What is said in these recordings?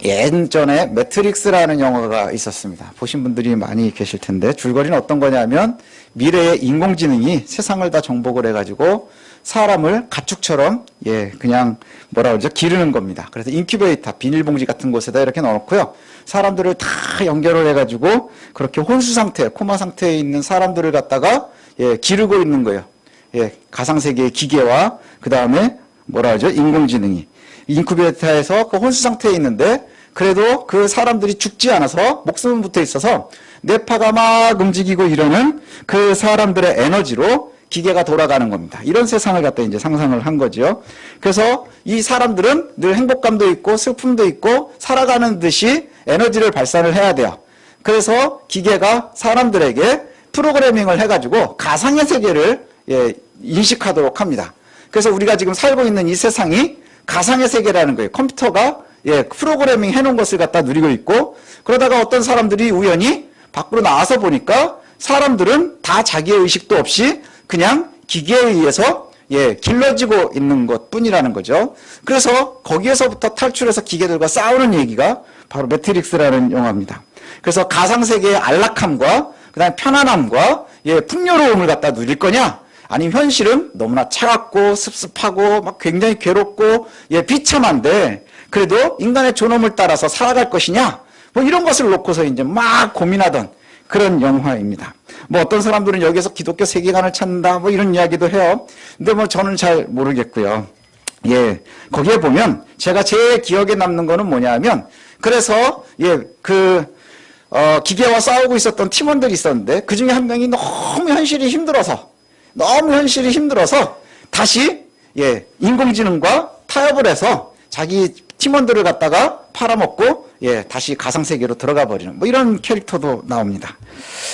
예전에 매트릭스라는 영화가 있었습니다. 보신 분들이 많이 계실 텐데 줄거리는 어떤 거냐면 미래의 인공지능이 세상을 다 정복을 해가지고 사람을 가축처럼 그냥 뭐라 그러죠? 기르는 겁니다. 그래서 인큐베이터 비닐봉지 같은 곳에다 이렇게 넣어놓고요. 사람들을 다 연결을 해가지고 그렇게 혼수 상태, 코마 상태에 있는 사람들을 갖다가 기르고 있는 거예요. 가상세계의 기계와 그 다음에 뭐라 하죠? 인공지능이 인큐베이터에서 그 혼수 상태에 있는데 그래도 그 사람들이 죽지 않아서 목숨은 붙어 있어서 뇌파가 막 움직이고 이러는 그 사람들의 에너지로 기계가 돌아가는 겁니다. 이런 세상을 갖다 이제 상상을 한 거죠. 그래서 이 사람들은 늘 행복감도 있고 슬픔도 있고 살아가는 듯이 에너지를 발산을 해야 돼요. 그래서 기계가 사람들에게 프로그래밍을 해가지고 가상의 세계를 인식하도록 합니다. 그래서 우리가 지금 살고 있는 이 세상이 가상의 세계라는 거예요. 컴퓨터가 프로그래밍 해놓은 것을 갖다 누리고 있고 그러다가 어떤 사람들이 우연히 밖으로 나와서 보니까 사람들은 다 자기의 의식도 없이 그냥 기계에 의해서 길러지고 있는 것 뿐이라는 거죠. 그래서 거기에서부터 탈출해서 기계들과 싸우는 얘기가 바로 매트릭스라는 영화입니다. 그래서 가상세계의 안락함과 그다음에 편안함과 풍요로움을 갖다 누릴 거냐 아니면 현실은 너무나 차갑고 습습하고 막 굉장히 괴롭고 비참한데 그래도 인간의 존엄을 따라서 살아갈 것이냐 뭐 이런 것을 놓고서 이제 막 고민하던 그런 영화입니다. 뭐 어떤 사람들은 여기서 기독교 세계관을 찾는다 뭐 이런 이야기도 해요. 근데 뭐 저는 잘 모르겠고요. 거기에 보면 제가 제일 기억에 남는 거는 뭐냐면 그래서 기계와 싸우고 있었던 팀원들이 있었는데 그 중에 한 명이 너무 현실이 힘들어서 다시 인공지능과 타협을 해서 자기 팀원들을 갖다가 팔아먹고 다시 가상세계로 들어가 버리는 뭐 이런 캐릭터도 나옵니다.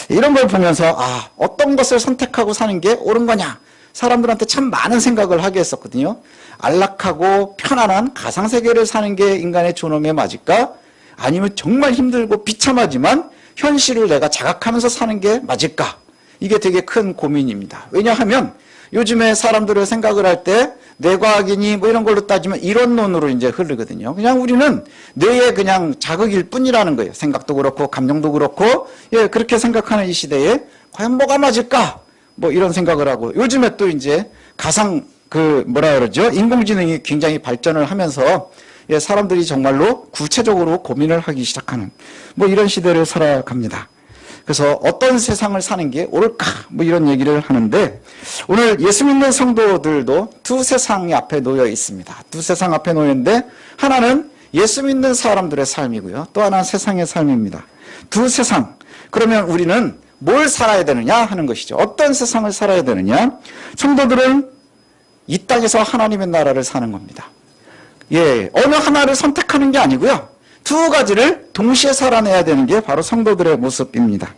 이런 걸 보면서 어떤 것을 선택하고 사는 게 옳은 거냐 사람들한테 참 많은 생각을 하게 했었거든요. 안락하고 편안한 가상세계를 사는 게 인간의 존엄에 맞을까? 아니면 정말 힘들고 비참하지만 현실을 내가 자각하면서 사는 게 맞을까? 이게 되게 큰 고민입니다. 왜냐하면 요즘에 사람들을 생각을 할 때 뇌과학이니 뭐 이런 걸로 따지면 이론론으로 이제 흐르거든요. 그냥 우리는 뇌의 그냥 자극일 뿐이라는 거예요. 생각도 그렇고 감정도 그렇고 그렇게 생각하는 이 시대에 과연 뭐가 맞을까? 뭐 이런 생각을 하고 요즘에 또 이제 가상 뭐라 그러죠? 인공지능이 굉장히 발전을 하면서 사람들이 정말로 구체적으로 고민을 하기 시작하는 뭐 이런 시대를 살아갑니다. 그래서 어떤 세상을 사는 게 옳을까 뭐 이런 얘기를 하는데 오늘 예수 믿는 성도들도 두 세상이 앞에 놓여 있습니다. 두 세상 앞에 놓여 있는데 하나는 예수 믿는 사람들의 삶이고요. 또 하나는 세상의 삶입니다. 두 세상. 그러면 우리는 뭘 살아야 되느냐 하는 것이죠. 어떤 세상을 살아야 되느냐. 성도들은 이 땅에서 하나님의 나라를 사는 겁니다. 어느 하나를 선택하는 게 아니고요. 두 가지를 동시에 살아내야 되는 게 바로 성도들의 모습입니다.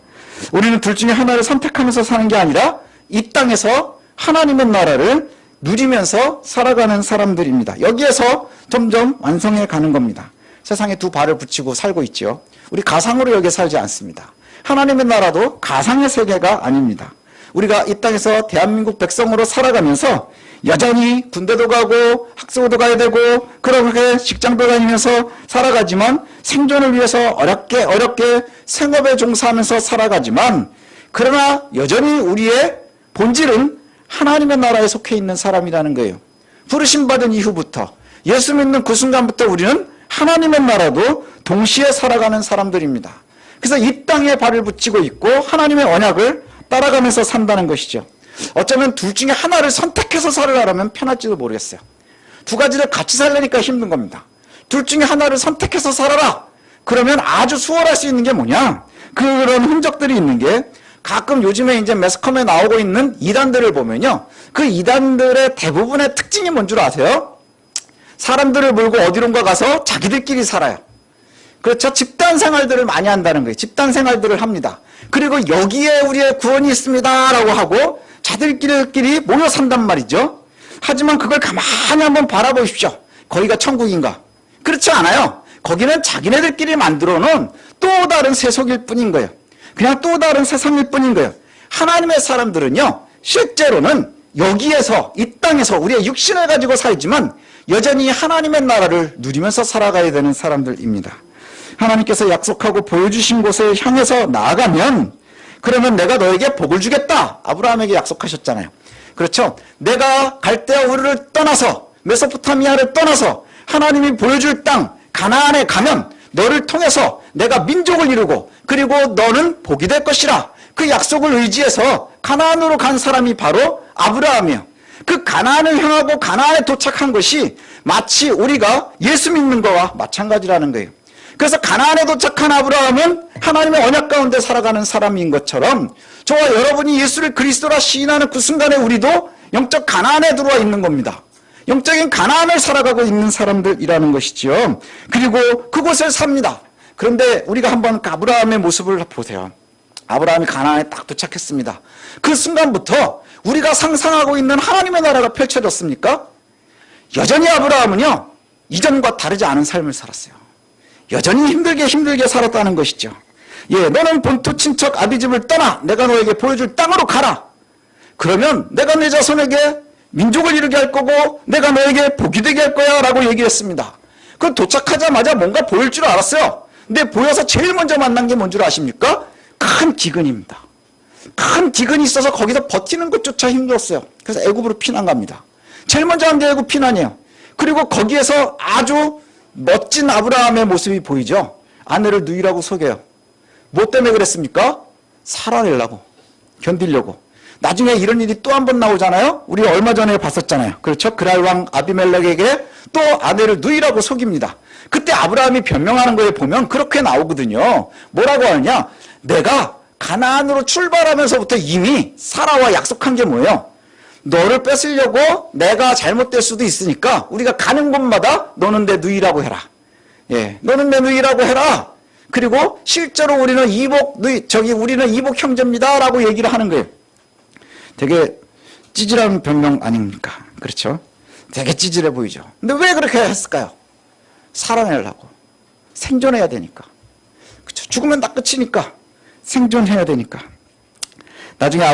우리는 둘 중에 하나를 선택하면서 사는 게 아니라 이 땅에서 하나님의 나라를 누리면서 살아가는 사람들입니다. 여기에서 점점 완성해 가는 겁니다. 세상에 두 발을 붙이고 살고 있죠. 우리 가상으로 여기에 살지 않습니다. 하나님의 나라도 가상의 세계가 아닙니다. 우리가 이 땅에서 대한민국 백성으로 살아가면서 여전히 군대도 가고 학교도 가야 되고 그렇게 직장도 다니면서 살아가지만 생존을 위해서 어렵게 생업에 종사하면서 살아가지만 그러나 여전히 우리의 본질은 하나님의 나라에 속해 있는 사람이라는 거예요. 부르심 받은 이후부터 예수 믿는 그 순간부터 우리는 하나님의 나라도 동시에 살아가는 사람들입니다. 그래서 이 땅에 발을 붙이고 있고 하나님의 언약을 따라가면서 산다는 것이죠. 어쩌면 둘 중에 하나를 선택해서 살으라면 편할지도 모르겠어요. 두 가지를 같이 살려니까 힘든 겁니다. 둘 중에 하나를 선택해서 살아라. 그러면 아주 수월할 수 있는 게 뭐냐? 그런 흔적들이 있는 게 가끔 요즘에 이제 매스컴에 나오고 있는 이단들을 보면요. 그 이단들의 대부분의 특징이 뭔 줄 아세요? 사람들을 몰고 어디론가 가서 자기들끼리 살아요. 그렇죠? 집단 생활들을 많이 한다는 거예요. 집단 생활들을 합니다. 그리고 여기에 우리의 구원이 있습니다 라고 하고 자들끼리 모여 산단 말이죠. 하지만 그걸 가만히 한번 바라보십시오. 거기가 천국인가? 그렇지 않아요. 거기는 자기네들끼리 만들어 놓은 또 다른 세속일 뿐인 거예요. 그냥 또 다른 세상일 뿐인 거예요. 하나님의 사람들은요, 실제로는 여기에서 이 땅에서 우리의 육신을 가지고 살지만 여전히 하나님의 나라를 누리면서 살아가야 되는 사람들입니다. 하나님께서 약속하고 보여주신 곳을 향해서 나아가면 그러면 내가 너에게 복을 주겠다. 아브라함에게 약속하셨잖아요. 그렇죠? 내가 갈대아 우르를 떠나서 메소포타미아를 떠나서 하나님이 보여줄 땅 가나안에 가면 너를 통해서 내가 민족을 이루고 그리고 너는 복이 될 것이라. 그 약속을 의지해서 가나안으로 간 사람이 바로 아브라함이에요. 그 가나안을 향하고 가나안에 도착한 것이 마치 우리가 예수 믿는 거와 마찬가지라는 거예요. 그래서 가나안에 도착한 아브라함은 하나님의 언약 가운데 살아가는 사람인 것처럼 저와 여러분이 예수를 그리스도라 시인하는 그 순간에 우리도 영적 가나안에 들어와 있는 겁니다. 영적인 가나안을 살아가고 있는 사람들이라는 것이죠. 그리고 그곳을 삽니다. 그런데 우리가 한번 아브라함의 모습을 보세요. 아브라함이 가나안에 딱 도착했습니다. 그 순간부터 우리가 상상하고 있는 하나님의 나라가 펼쳐졌습니까? 여전히 아브라함은요, 이전과 다르지 않은 삶을 살았어요. 여전히 힘들게 살았다는 것이죠. 예, 너는 본토 친척 아비집을 떠나 내가 너에게 보여줄 땅으로 가라. 그러면 내가 내 자손에게 민족을 이루게 할 거고 내가 너에게 복이 되게 할 거야 라고 얘기했습니다. 그 도착하자마자 뭔가 보일 줄 알았어요. 근데 보여서 제일 먼저 만난 게 뭔 줄 아십니까? 큰 기근입니다. 큰 기근이 있어서 거기서 버티는 것조차 힘들었어요. 그래서 애굽으로 피난 갑니다. 제일 먼저 한 게 애굽 피난이에요. 그리고 거기에서 아주 멋진 아브라함의 모습이 보이죠. 아내를 누이라고 속여요. 뭐 때문에 그랬습니까? 살아내려고, 견디려고. 나중에 이런 일이 또 한 번 나오잖아요. 우리 얼마 전에 봤었잖아요. 그렇죠? 그랄 왕 아비멜렉에게 또 아내를 누이라고 속입니다. 그때 아브라함이 변명하는 거에 보면 그렇게 나오거든요. 뭐라고 하느냐? 내가 가나안으로 출발하면서부터 이미 사라와 약속한 게 뭐예요? 너를 뺏으려고 내가 잘못될 수도 있으니까 우리가 가는 곳마다 너는 내 누이라고 해라. 예, 너는 내 누이라고 해라. 그리고 실제로 우리는 우리는 이복 형제입니다라고 얘기를 하는 거예요. 되게 찌질한 변명 아닙니까? 그렇죠? 되게 찌질해 보이죠. 근데 왜 그렇게 했을까요? 살아내려고. 생존해야 되니까. 그렇죠? 죽으면 다 끝이니까. 생존해야 되니까. 나중에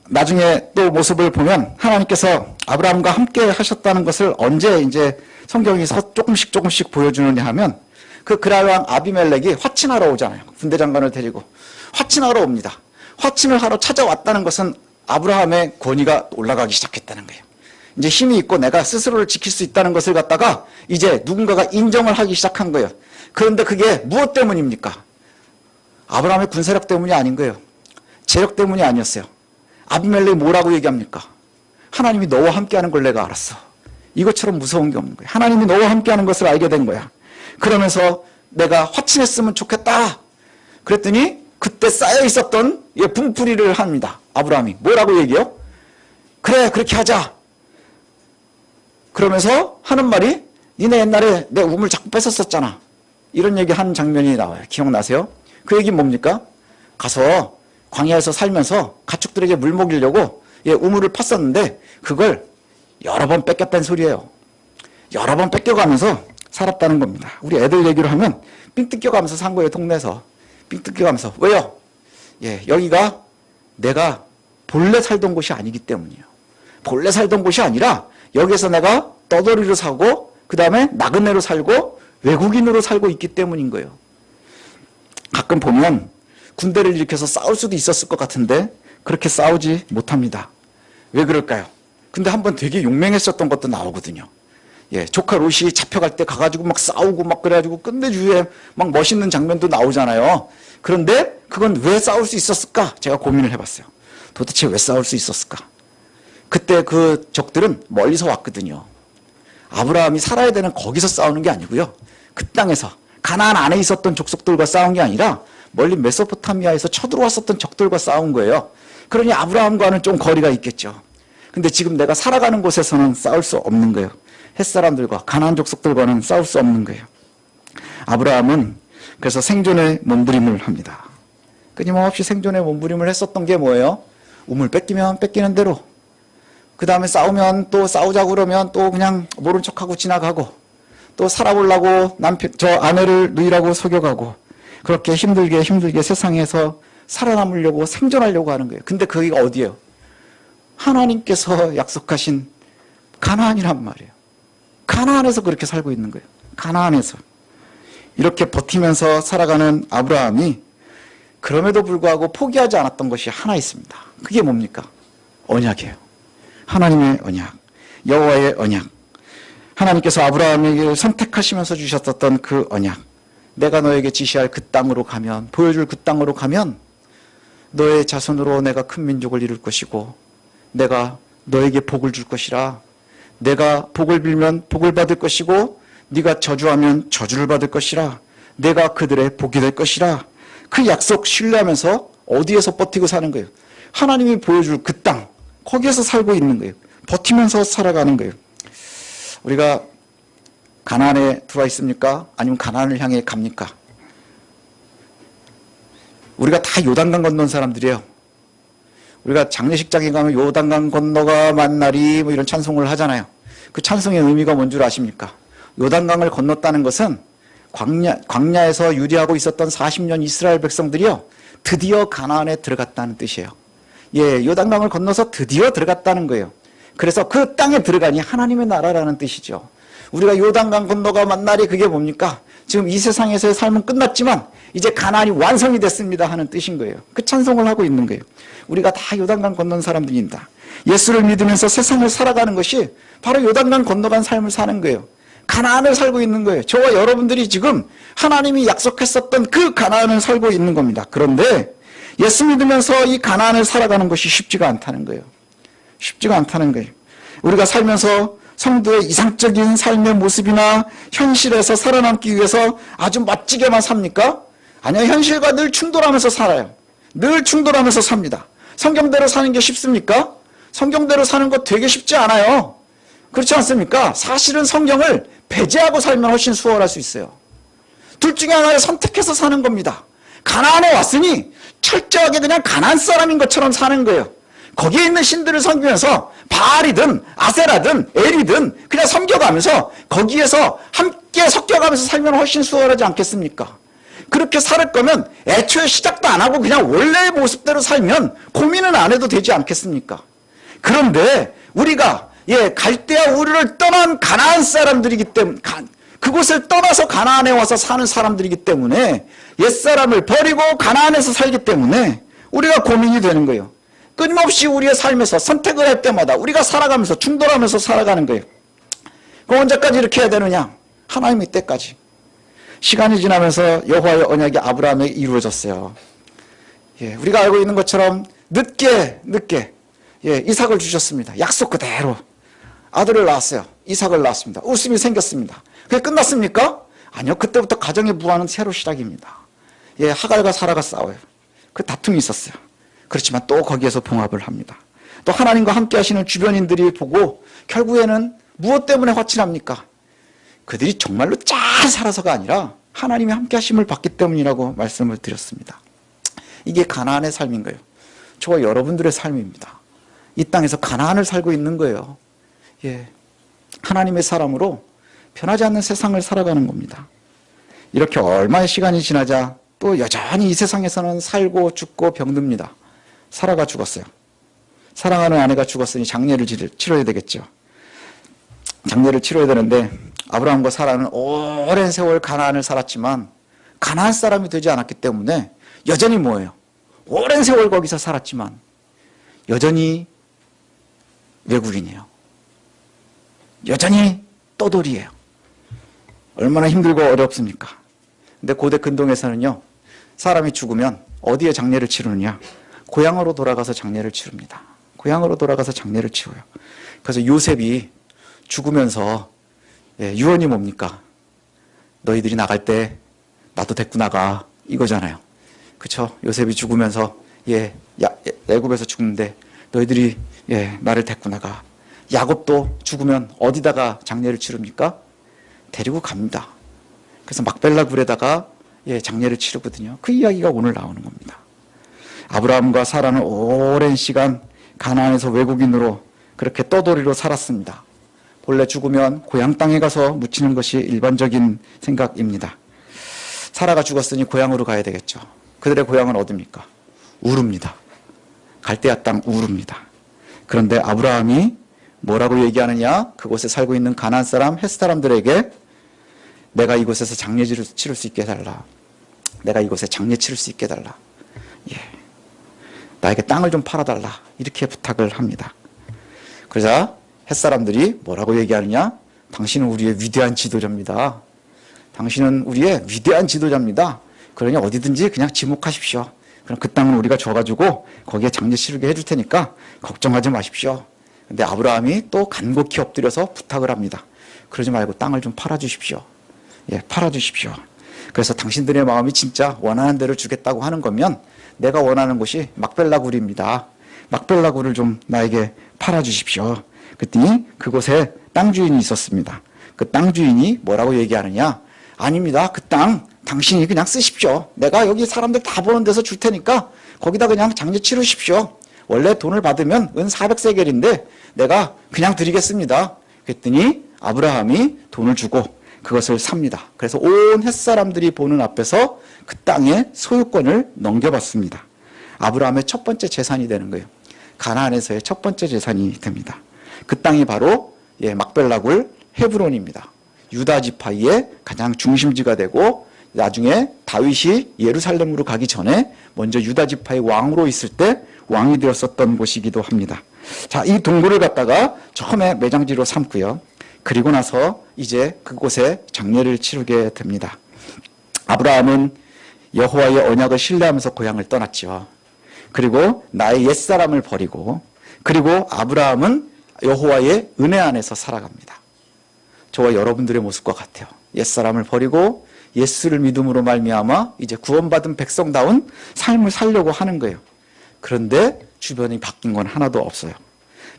나중에 또 모습을 보면 하나님께서 아브라함과 함께 하셨다는 것을 언제 이제 성경에서 조금씩 보여주느냐 하면 그 그랄 왕 아비멜렉이 화친하러 오잖아요. 군대 장관을 데리고. 화친하러 옵니다. 화친을 하러 찾아왔다는 것은 아브라함의 권위가 올라가기 시작했다는 거예요. 이제 힘이 있고 내가 스스로를 지킬 수 있다는 것을 갖다가 이제 누군가가 인정을 하기 시작한 거예요. 그런데 그게 무엇 때문입니까? 아브라함의 군사력 때문이 아닌 거예요. 재력 때문이 아니었어요. 아비멜렉이 뭐라고 얘기합니까? 하나님이 너와 함께하는 걸 내가 알았어. 이것처럼 무서운 게 없는 거예요. 하나님이 너와 함께하는 것을 알게 된 거야. 그러면서 내가 화친했으면 좋겠다. 그랬더니 그때 쌓여 있었던 분풀이를 합니다. 아브라함이 뭐라고 얘기해요? 그래, 그렇게 하자. 그러면서 하는 말이 니네 옛날에 내 우물 자꾸 뺏었었잖아. 이런 얘기 하는 장면이 나와요. 기억나세요? 그 얘기 뭡니까? 가서 광야에서 살면서 가축들에게 물 먹이려고 우물을 팠었는데 그걸 여러 번 뺏겼다는 소리예요. 여러 번 뺏겨가면서 살았다는 겁니다. 우리 애들 얘기로 하면 삥 뜯겨가면서 산 거예요. 동네에서. 삥 뜯겨가면서. 왜요? 여기가 내가 본래 살던 곳이 아니기 때문이에요. 본래 살던 곳이 아니라 여기에서 내가 떠돌이로 사고 그 다음에 나그네로 살고 외국인으로 살고 있기 때문인 거예요. 가끔 보면 군대를 일으켜서 싸울 수도 있었을 것 같은데 그렇게 싸우지 못합니다. 왜 그럴까요? 근데 한번 되게 용맹했었던 것도 나오거든요. 조카 롯이 잡혀갈 때 가가지고 막 싸우고 막 그래가지고 끝내주에 막 멋있는 장면도 나오잖아요. 그런데 그건 왜 싸울 수 있었을까? 제가 고민을 해봤어요. 도대체 왜 싸울 수 있었을까? 그때 그 적들은 멀리서 왔거든요. 아브라함이 살아야 되는 거기서 싸우는 게 아니고요. 그 땅에서 가나안 안에 있었던 족속들과 싸운 게 아니라 멀리 메소포타미아에서 쳐들어왔었던 적들과 싸운 거예요. 그러니 아브라함과는 좀 거리가 있겠죠. 근데 지금 내가 살아가는 곳에서는 싸울 수 없는 거예요. 햇사람들과 가나안 족속들과는 싸울 수 없는 거예요. 아브라함은 그래서 생존의 몸부림을 합니다. 끊임없이 생존의 몸부림을 했었던 게 뭐예요? 우물 뺏기면 뺏기는 대로, 그 다음에 싸우면 또 싸우자고 그러면 또 그냥 모른 척하고 지나가고, 또 살아보려고 저 아내를 누이라고 속여가고, 그렇게 힘들게 세상에서 살아남으려고 생존하려고 하는 거예요. 근데 거기가 어디예요? 하나님께서 약속하신 가나안이란 말이에요. 가나안에서 그렇게 살고 있는 거예요. 가나안에서. 이렇게 버티면서 살아가는 아브라함이 그럼에도 불구하고 포기하지 않았던 것이 하나 있습니다. 그게 뭡니까? 언약이에요. 하나님의 언약, 여호와의 언약. 하나님께서 아브라함에게 선택하시면서 주셨었던 그 언약. 내가 너에게 지시할 그 땅으로 가면, 보여줄 그 땅으로 가면 너의 자손으로 내가 큰 민족을 이룰 것이고 내가 너에게 복을 줄 것이라. 내가 복을 빌면 복을 받을 것이고 네가 저주하면 저주를 받을 것이라. 내가 그들의 복이 될 것이라. 그 약속 신뢰하면서 어디에서 버티고 사는 거예요? 하나님이 보여줄 그 땅, 거기에서 살고 있는 거예요. 버티면서 살아가는 거예요. 우리가 가나안에 들어와 있습니까? 아니면 가나안을 향해 갑니까? 우리가 다 요단강 건넌 사람들이에요. 우리가 장례식장에 가면 요단강 건너가 만나리 뭐 이런 찬송을 하잖아요. 그 찬송의 의미가 뭔 줄 아십니까? 요단강을 건넜다는 것은 광야에서 유리하고 있었던 40년 이스라엘 백성들이요, 드디어 가나안에 들어갔다는 뜻이에요. 예, 요단강을 건너서 드디어 들어갔다는 거예요. 그래서 그 땅에 들어가니 하나님의 나라라는 뜻이죠. 우리가 요단강 건너가 만나리, 그게 뭡니까? 지금 이 세상에서의 삶은 끝났지만 이제 가나안이 완성이 됐습니다 하는 뜻인 거예요. 그 찬송을 하고 있는 거예요. 우리가 다 요단강 건넌 사람들입니다. 예수를 믿으면서 세상을 살아가는 것이 바로 요단강 건너간 삶을 사는 거예요. 가나안을 살고 있는 거예요. 저와 여러분들이 지금 하나님이 약속했었던 그 가나안을 살고 있는 겁니다. 그런데 예수 믿으면서 이 가나안을 살아가는 것이 쉽지가 않다는 거예요. 쉽지가 않다는 거예요. 우리가 살면서 성도의 이상적인 삶의 모습이나 현실에서 살아남기 위해서 아주 멋지게만 삽니까? 아니요, 현실과 늘 충돌하면서 살아요. 늘 충돌하면서 삽니다. 성경대로 사는 게 쉽습니까? 성경대로 사는 거 되게 쉽지 않아요. 그렇지 않습니까? 사실은 성경을 배제하고 살면 훨씬 수월할 수 있어요. 둘 중에 하나를 선택해서 사는 겁니다. 가나안에 왔으니 철저하게 그냥 가나안 사람인 것처럼 사는 거예요. 거기에 있는 신들을 섬기면서 바알이든 아세라든 엘이든 그냥 섬겨가면서 거기에서 함께 섞여가면서 살면 훨씬 수월하지 않겠습니까? 그렇게 살 거면 애초에 시작도 안 하고 그냥 원래의 모습대로 살면 고민은 안 해도 되지 않겠습니까? 그런데 우리가 갈대아 우르를 떠난 가나안 사람들이기 때문에, 그곳을 떠나서 가나안에 와서 사는 사람들이기 때문에, 옛사람을 버리고 가나안에서 살기 때문에 우리가 고민이 되는 거예요. 끊임없이 우리의 삶에서 선택을 할 때마다 우리가 살아가면서 충돌하면서 살아가는 거예요. 그럼 언제까지 이렇게 해야 되느냐? 하나님의 때까지. 시간이 지나면서 여호와의 언약이 아브라함에게 이루어졌어요. 우리가 알고 있는 것처럼 늦게 이삭을 주셨습니다. 약속 그대로 아들을 낳았어요. 이삭을 낳았습니다. 웃음이 생겼습니다. 그게 끝났습니까? 아니요. 그때부터 가정의 부화는 새로 시작입니다. 하갈과 사라가 싸워요. 그 다툼이 있었어요. 그렇지만 또 거기에서 봉합을 합니다. 또 하나님과 함께 하시는 주변인들이 보고 결국에는 무엇 때문에 화친합니까? 그들이 정말로 잘 살아서가 아니라 하나님이 함께 하심을 받기 때문이라고 말씀을 드렸습니다. 이게 가나안의 삶인 거예요. 저와 여러분들의 삶입니다. 이 땅에서 가나안을 살고 있는 거예요. 하나님의 사람으로 변하지 않는 세상을 살아가는 겁니다. 이렇게 얼마의 시간이 지나자 또 여전히 이 세상에서는 살고 죽고 병듭니다. 사라가 죽었어요. 사랑하는 아내가 죽었으니 장례를 치러야 되겠죠. 장례를 치러야 되는데 아브라함과 사라는 오랜 세월 가나안을 살았지만 가나안 사람이 되지 않았기 때문에 여전히 뭐예요? 오랜 세월 거기서 살았지만 여전히 외국인이에요. 여전히 떠돌이에요. 얼마나 힘들고 어렵습니까? 근데 고대 근동에서는요, 사람이 죽으면 어디에 장례를 치르느냐? 고향으로 돌아가서 장례를 치릅니다. 고향으로 돌아가서 장례를 치러요. 그래서 요셉이 죽으면서 유언이 뭡니까? 너희들이 나갈 때 나도 데리고 나가, 이거잖아요. 그렇죠? 요셉이 죽으면서 애굽에서 죽는데 너희들이 나를 데리고 나가. 야곱도 죽으면 어디다가 장례를 치릅니까? 데리고 갑니다. 그래서 막벨라 굴에다가 장례를 치르거든요. 그 이야기가 오늘 나오는 겁니다. 아브라함과 사라는 오랜 시간 가나안에서 외국인으로 그렇게 떠돌이로 살았습니다. 본래 죽으면 고향 땅에 가서 묻히는 것이 일반적인 생각입니다. 사라가 죽었으니 고향으로 가야 되겠죠. 그들의 고향은 어디입니까? 우르입니다. 갈대아 땅 우르입니다. 그런데 아브라함이 뭐라고 얘기하느냐? 그곳에 살고 있는 가나안 사람, 헷 사람들에게 내가 이곳에서 장례를 치를 수 있게 해달라. 내가 이곳에 장례 치를 수 있게 해달라. 예. 나에게 땅을 좀 팔아달라. 이렇게 부탁을 합니다. 그러자 헷 사람들이 뭐라고 얘기하느냐? 당신은 우리의 위대한 지도자입니다. 당신은 우리의 위대한 지도자입니다. 그러니 어디든지 그냥 지목하십시오. 그럼 그 땅은 우리가 줘가지고 거기에 장례 치르게 해줄 테니까 걱정하지 마십시오. 근데 아브라함이 또 간곡히 엎드려서 부탁을 합니다. 그러지 말고 땅을 좀 팔아주십시오. 예, 팔아주십시오. 그래서 당신들의 마음이 진짜 원하는 대로 주겠다고 하는 거면 내가 원하는 곳이 막벨라굴입니다. 막벨라굴을 좀 나에게 팔아주십시오. 그랬더니 그곳에 땅 주인이 있었습니다. 그 땅 주인이 뭐라고 얘기하느냐? 아닙니다. 그 땅 당신이 그냥 쓰십시오. 내가 여기 사람들 다 보는 데서 줄 테니까 거기다 그냥 장례 치르십시오. 원래 돈을 받으면 은 400세겔인데 내가 그냥 드리겠습니다. 그랬더니 아브라함이 돈을 주고 그것을 삽니다. 그래서 온 햇사람들이 보는 앞에서 그 땅의 소유권을 넘겨받습니다. 아브라함의 첫 번째 재산이 되는 거예요. 가나안에서의 첫 번째 재산이 됩니다. 그 땅이 바로 막벨라굴 헤브론입니다. 유다 지파의 가장 중심지가 되고 나중에 다윗이 예루살렘으로 가기 전에 먼저 유다 지파의 왕으로 있을 때 왕이 되었었던 곳이기도 합니다. 자, 이 동굴을 갖다가 처음에 매장지로 삼고요. 그리고 나서 이제 그곳에 장례를 치르게 됩니다. 아브라함은 여호와의 언약을 신뢰하면서 고향을 떠났죠. 그리고 나의 옛사람을 버리고 그리고 아브라함은 여호와의 은혜 안에서 살아갑니다. 저와 여러분들의 모습과 같아요. 옛사람을 버리고 예수를 믿음으로 말미암아 이제 구원받은 백성다운 삶을 살려고 하는 거예요. 그런데 주변이 바뀐 건 하나도 없어요.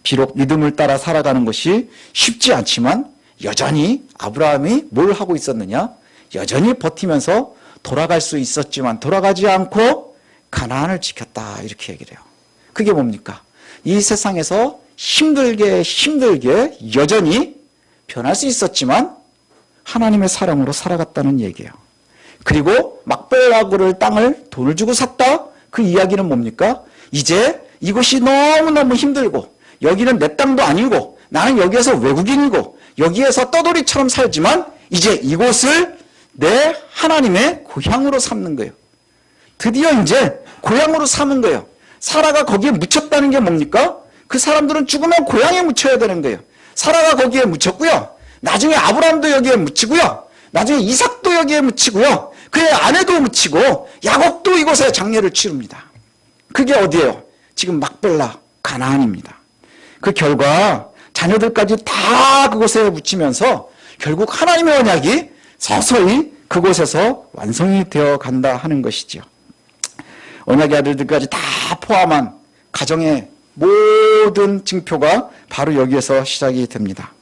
비록 믿음을 따라 살아가는 것이 쉽지 않지만 여전히 아브라함이 뭘 하고 있었느냐? 여전히 버티면서 돌아갈 수 있었지만 돌아가지 않고 가나안을 지켰다 이렇게 얘기를 해요. 그게 뭡니까? 이 세상에서 힘들게 여전히 변할 수 있었지만 하나님의 사랑으로 살아갔다는 얘기예요. 그리고 막벨라굴을 땅을 돈을 주고 샀다? 그 이야기는 뭡니까? 이제 이곳이 너무너무 힘들고 여기는 내 땅도 아니고 나는 여기에서 외국인이고 여기에서 떠돌이처럼 살지만 이제 이곳을 내 하나님의 고향으로 삼는 거예요. 드디어 이제 고향으로 삼은 거예요. 사라가 거기에 묻혔다는 게 뭡니까? 그 사람들은 죽으면 고향에 묻혀야 되는 거예요. 사라가 거기에 묻혔고요. 나중에 아브라함도 여기에 묻히고요. 나중에 이삭도 여기에 묻히고요. 그의 아내도 묻히고 야곱도 이곳에 장례를 치릅니다. 그게 어디예요? 지금 막벨라 가나안입니다. 그 결과 자녀들까지 다 그곳에 묻히면서 결국 하나님의 언약이 서서히 그곳에서 완성이 되어 간다 하는 것이죠. 언약의 아들들까지 다 포함한 가정의 모든 징표가 바로 여기에서 시작이 됩니다.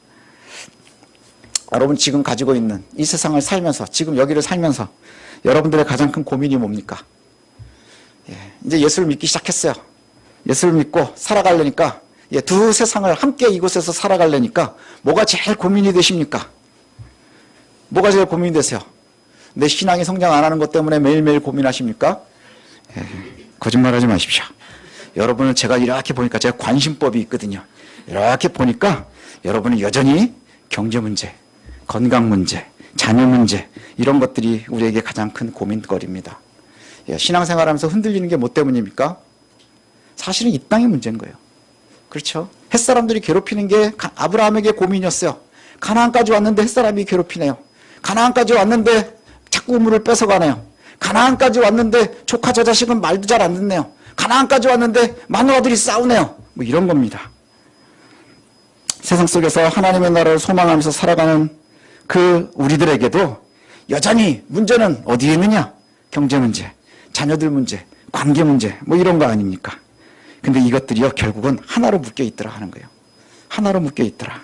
여러분 지금 가지고 있는 이 세상을 살면서 지금 여기를 살면서 여러분들의 가장 큰 고민이 뭡니까? 이제 예수를 믿기 시작했어요. 예수를 믿고 살아가려니까 두 세상을 함께 이곳에서 살아가려니까 뭐가 제일 고민이 되십니까? 뭐가 제일 고민이 되세요? 내 신앙이 성장 안 하는 것 때문에 매일매일 고민하십니까? 거짓말하지 마십시오. 여러분은 제가 이렇게 보니까 제가 관심법이 있거든요. 이렇게 보니까 여러분은 여전히 경제 문제, 건강 문제, 자녀 문제 이런 것들이 우리에게 가장 큰 고민거리입니다. 신앙생활하면서 흔들리는 게 뭐 때문입니까? 사실은 이 땅의 문제인 거예요. 그렇죠? 햇사람들이 괴롭히는 게 아브라함에게 고민이었어요. 가나안까지 왔는데 햇사람이 괴롭히네요. 가나안까지 왔는데 자꾸 우물을 뺏어가네요. 가나안까지 왔는데 조카 저 자식은 말도 잘 안 듣네요. 가나안까지 왔는데 마누라들이 싸우네요. 뭐 이런 겁니다. 세상 속에서 하나님의 나라를 소망하면서 살아가는 그 우리들에게도 여전히 문제는 어디에 있느냐? 경제 문제, 자녀들 문제, 관계 문제 뭐 이런 거 아닙니까? 근데 이것들이요 결국은 하나로 묶여 있더라 하는 거예요. 하나로 묶여 있더라.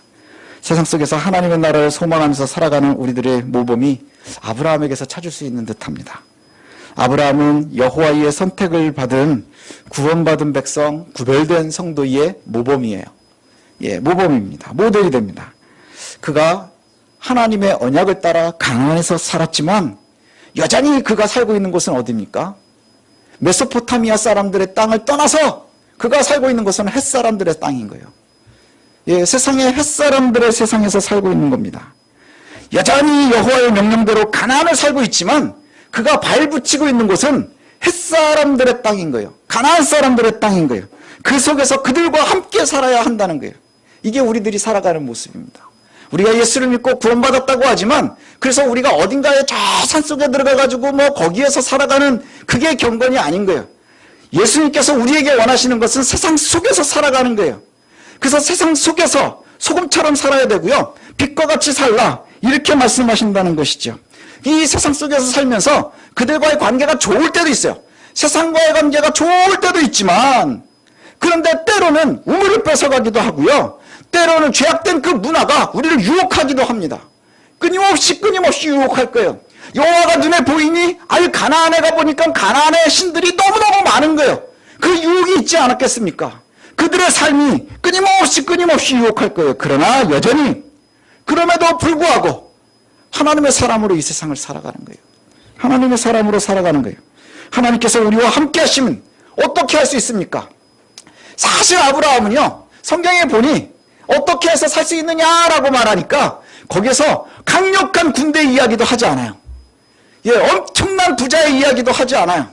세상 속에서 하나님의 나라를 소망하면서 살아가는 우리들의 모범이 아브라함에게서 찾을 수 있는 듯합니다. 아브라함은 여호와의 선택을 받은 구원받은 백성, 구별된 성도의 모범이에요. 모범입니다. 모델이 됩니다. 그가 하나님의 언약을 따라 가나안에서 살았지만 여전히 그가 살고 있는 곳은 어디입니까? 메소포타미아 사람들의 땅을 떠나서 그가 살고 있는 곳은 햇사람들의 땅인 거예요. 예, 세상의 햇사람들의 세상에서 살고 있는 겁니다. 여전히 여호와의 명령대로 가나안을 살고 있지만 그가 발붙이고 있는 곳은 햇사람들의 땅인 거예요. 가나안 사람들의 땅인 거예요. 그 속에서 그들과 함께 살아야 한다는 거예요. 이게 우리들이 살아가는 모습입니다. 우리가 예수를 믿고 구원받았다고 하지만 그래서 우리가 어딘가에 저 산속에 들어가가지고 뭐 거기에서 살아가는 그게 경건이 아닌 거예요. 예수님께서 우리에게 원하시는 것은 세상 속에서 살아가는 거예요. 그래서 세상 속에서 소금처럼 살아야 되고요. 빛과 같이 살라 이렇게 말씀하신다는 것이죠. 이 세상 속에서 살면서 그들과의 관계가 좋을 때도 있어요. 세상과의 관계가 좋을 때도 있지만 그런데 때로는 우물을 뺏어가기도 하고요. 때로는 죄악된 그 문화가 우리를 유혹하기도 합니다. 끊임없이 유혹할 거예요. 여호와가 눈에 보이니 아유 가나안에 가보니까 가나안의 신들이 너무너무 많은 거예요. 그 유혹이 있지 않았겠습니까? 그들의 삶이 끊임없이 유혹할 거예요. 그러나 여전히 그럼에도 불구하고 하나님의 사람으로 이 세상을 살아가는 거예요. 하나님의 사람으로 살아가는 거예요. 하나님께서 우리와 함께 하시면 어떻게 할 수 있습니까? 사실 아브라함은요, 성경에 보니 어떻게 해서 살 수 있느냐라고 말하니까 거기에서 강력한 군대 이야기도 하지 않아요. 예, 엄청난 부자의 이야기도 하지 않아요.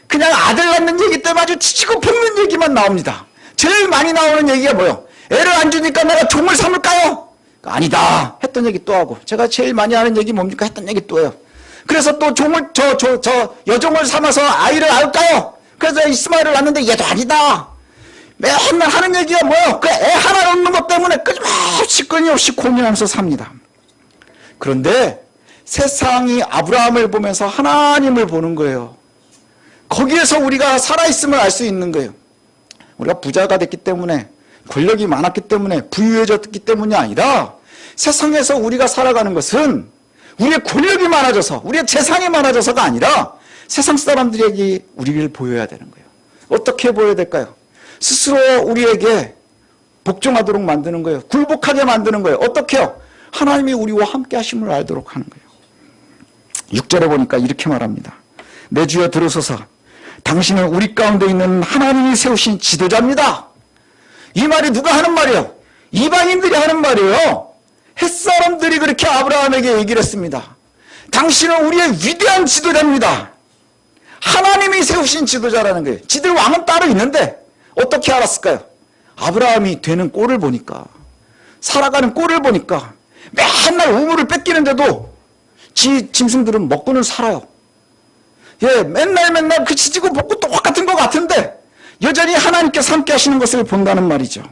그냥 아들 낳는 얘기 때문에 아주 치치고 볶는 얘기만 나옵니다. 제일 많이 나오는 얘기가 뭐예요? 애를 안 주니까 내가 종을 삼을까요? 아니다 했던 얘기 또 하고, 제가 제일 많이 하는 얘기 뭡니까? 했던 얘기 또 해요. 그래서 또 종을 여종을 삼아서 아이를 낳을까요? 그래서 이스마엘을 낳는데 얘도 아니다. 맨날 하는 얘기가 뭐예요? 그 애 하나 낳는 것 때문에 끊임없이 고민하면서 삽니다. 그런데 세상이 아브라함을 보면서 하나님을 보는 거예요. 거기에서 우리가 살아있음을 알 수 있는 거예요. 우리가 부자가 됐기 때문에, 권력이 많았기 때문에, 부유해졌기 때문이 아니라 세상에서 우리가 살아가는 것은 우리의 권력이 많아져서, 우리의 재산이 많아져서가 아니라 세상 사람들에게 우리를 보여야 되는 거예요. 어떻게 보여야 될까요? 스스로 우리에게 복종하도록 만드는 거예요. 굴복하게 만드는 거예요. 어떻게요? 하나님이 우리와 함께 하심을 알도록 하는 거예요. 6절에 보니까 이렇게 말합니다. 내 주여 들으소서, 당신은 우리 가운데 있는 하나님이 세우신 지도자입니다. 이 말이 누가 하는 말이에요? 이방인들이 하는 말이에요. 햇사람들이 그렇게 아브라함에게 얘기를 했습니다. 당신은 우리의 위대한 지도자입니다. 하나님이 세우신 지도자라는 거예요. 지들 왕은 따로 있는데 어떻게 알았을까요? 아브라함이 되는 꼴을 보니까, 살아가는 꼴을 보니까 맨날 우물을 뺏기는데도 지 짐승들은 먹고는 살아요. 예, 맨날 그 지지고 볶고 똑같은 것 같은데 여전히 하나님께서 함께 하시는 것을 본다는 말이죠.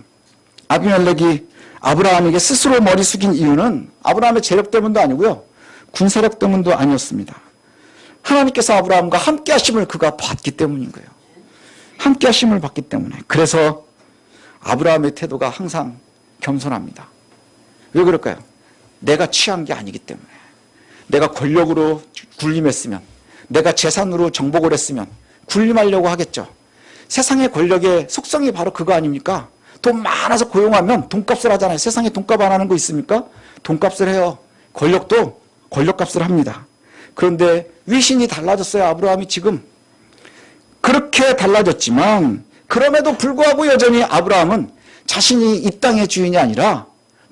아비멜렉이 아브라함에게 스스로 머리 숙인 이유는 아브라함의 재력 때문도 아니고요, 군사력 때문도 아니었습니다. 하나님께서 아브라함과 함께 하심을 그가 받기 때문인 거예요. 함께 하심을 받기 때문에. 그래서 아브라함의 태도가 항상 겸손합니다. 왜 그럴까요? 내가 취한 게 아니기 때문에. 내가 권력으로 군림했으면, 내가 재산으로 정복을 했으면 군림하려고 하겠죠. 세상의 권력의 속성이 바로 그거 아닙니까? 돈 많아서 고용하면 돈값을 하잖아요. 세상에 돈값 안 하는 거 있습니까? 돈값을 해요. 권력도 권력값을 합니다. 그런데 위신이 달라졌어요. 아브라함이 지금 그렇게 달라졌지만 그럼에도 불구하고 여전히 아브라함은 자신이 이 땅의 주인이 아니라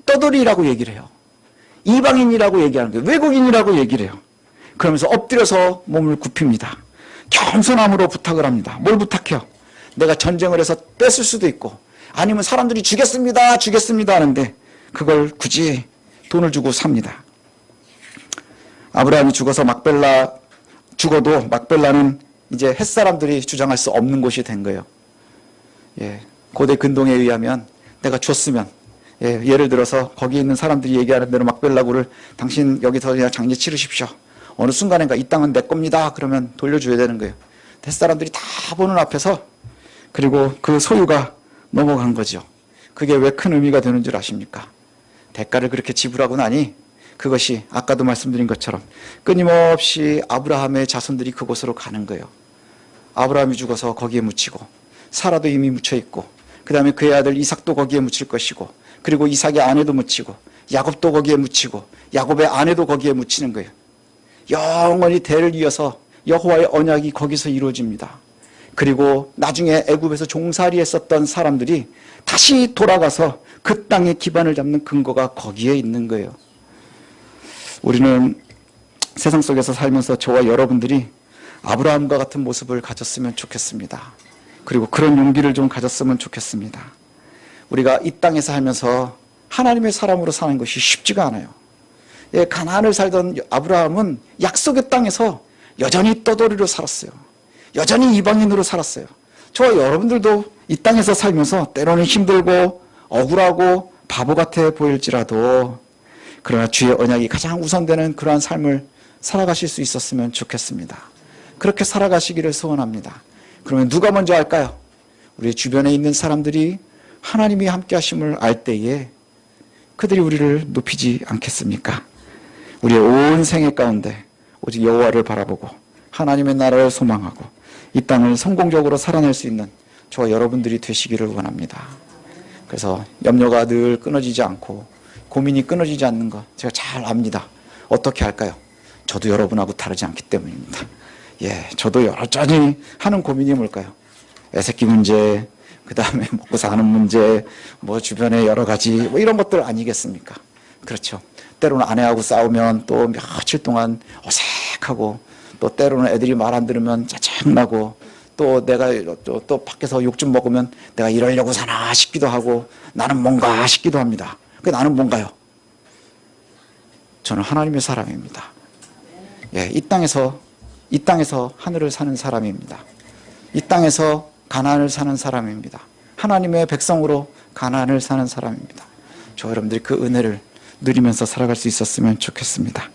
떠돌이라고 얘기를 해요. 이방인이라고 얘기하는 거예요. 외국인이라고 얘기를 해요. 그러면서 엎드려서 몸을 굽힙니다. 겸손함으로 부탁을 합니다. 뭘 부탁해요? 내가 전쟁을 해서 뺏을 수도 있고, 아니면 사람들이 주겠습니다 하는데 그걸 굳이 돈을 주고 삽니다. 아브라함이 죽어도 막벨라는 이제 햇사람들이 주장할 수 없는 곳이 된 거예요. 예, 고대 근동에 의하면 내가 줬으면, 예, 예를 들어서 거기 있는 사람들이 얘기하는 대로 막벨라굴을 당신 여기서 그냥 장례 치르십시오. 어느 순간인가 이 땅은 내 겁니다. 그러면 돌려줘야 되는 거예요. 햇사람들이 다 보는 앞에서, 그리고 그 소유가 넘어간 거죠. 그게 왜 큰 의미가 되는 줄 아십니까? 대가를 그렇게 지불하고 나니 그것이 아까도 말씀드린 것처럼 끊임없이 아브라함의 자손들이 그곳으로 가는 거예요. 아브라함이 죽어서 거기에 묻히고, 사라도 이미 묻혀 있고, 그 다음에 그의 아들 이삭도 거기에 묻힐 것이고, 그리고 이삭의 아내도 묻히고, 야곱도 거기에 묻히고, 야곱의 아내도 거기에 묻히는 거예요. 영원히 대를 이어서 여호와의 언약이 거기서 이루어집니다. 그리고 나중에 애굽에서 종살이 했었던 사람들이 다시 돌아가서 그 땅의 기반을 잡는 근거가 거기에 있는 거예요. 우리는 세상 속에서 살면서 저와 여러분들이 아브라함과 같은 모습을 가졌으면 좋겠습니다. 그리고 그런 용기를 좀 가졌으면 좋겠습니다. 우리가 이 땅에서 살면서 하나님의 사람으로 사는 것이 쉽지가 않아요. 예, 가나안을 살던 아브라함은 약속의 땅에서 여전히 떠돌이로 살았어요. 여전히 이방인으로 살았어요. 저와 여러분들도 이 땅에서 살면서 때로는 힘들고 억울하고 바보 같아 보일지라도 그러나 주의 언약이 가장 우선되는 그러한 삶을 살아가실 수 있었으면 좋겠습니다. 그렇게 살아가시기를 소원합니다. 그러면 누가 먼저 할까요? 우리 주변에 있는 사람들이 하나님이 함께 하심을 알 때에 그들이 우리를 높이지 않겠습니까? 우리의 온 생애 가운데 오직 여호와를 바라보고 하나님의 나라를 소망하고 이 땅을 성공적으로 살아낼 수 있는 저와 여러분들이 되시기를 원합니다. 그래서 염려가 늘 끊어지지 않고 고민이 끊어지지 않는 것 제가 잘 압니다. 어떻게 할까요? 저도 여러분하고 다르지 않기 때문입니다. 예, 저도 여전히 하는 고민이 뭘까요? 애새끼 문제, 그 다음에 먹고 사는 문제, 뭐 주변에 여러 가지 뭐 이런 것들 아니겠습니까? 그렇죠. 때로는 아내하고 싸우면 또 며칠 동안 어색하고 또 때로는 애들이 말 안 들으면 짜증나고 또 내가 또 밖에서 욕 좀 먹으면 내가 이러려고 사나 싶기도 하고 나는 뭔가 싶기도 합니다. 그 나는 뭔가요? 저는 하나님의 사람입니다. 예, 이 땅에서 하늘을 사는 사람입니다. 이 땅에서 가나안을 사는 사람입니다. 하나님의 백성으로 가나안을 사는 사람입니다. 저 여러분들이 그 은혜를 누리면서 살아갈 수 있었으면 좋겠습니다.